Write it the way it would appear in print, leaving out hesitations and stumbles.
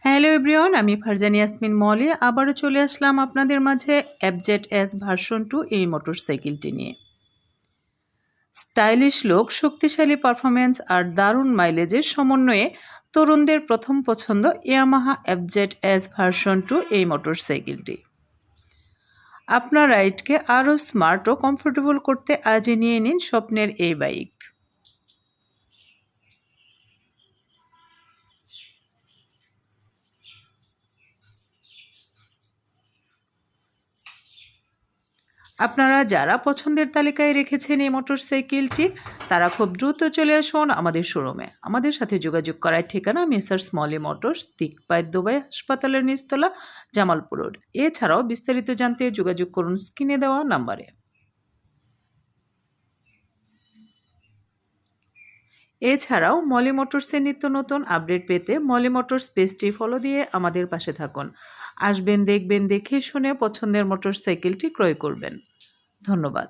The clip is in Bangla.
হ্যালো এভরিওয়ান, আমি ফারজান ইয়াসমিন মলি আবারও চলে আসলাম আপনাদের মাঝে এফজেড-এস ভার্সন 2 এই মোটরসাইকেলটি নিয়ে। স্টাইলিশ লুক, শক্তিশালী পারফরম্যান্স আর দারুণ মাইলেজের সমন্বয়ে তরুণদের প্রথম পছন্দ ইয়ামাহা এফজেড-এস ভার্সন 2 এই মোটরসাইকেলটি। আপনার রাইডকে আরও স্মার্ট ও কমফোর্টেবল করতে আজই নিয়ে নিন স্বপ্নের এই বাইক। আপনারা যারা পছন্দের তালিকায় রেখেছেন এই মোটরসাইকেলটি, তারা খুব দ্রুত চলে আসুন আমাদের শোরুমে। আমাদের সাথে যোগাযোগ করার ঠিকানা মেসার্স মলি মোটরস, তিকপাইট দুবাই হাসপাতালের নিচতলা, জামালপুর রোড। এছাড়াও বিস্তারিত জানতে যোগাযোগ করুন স্ক্রিনে দেওয়া নাম্বারে। এছাড়াও মলি মোটরসের নিত্য নতুন আপডেট পেতে মলি মোটরস পেজটি ফলো দিয়ে আমাদের পাশে থাকুন। আসবেন, দেখবেন, দেখে শুনে পছন্দের মোটরসাইকেলটি ক্রয় করবেন। ধন্যবাদ।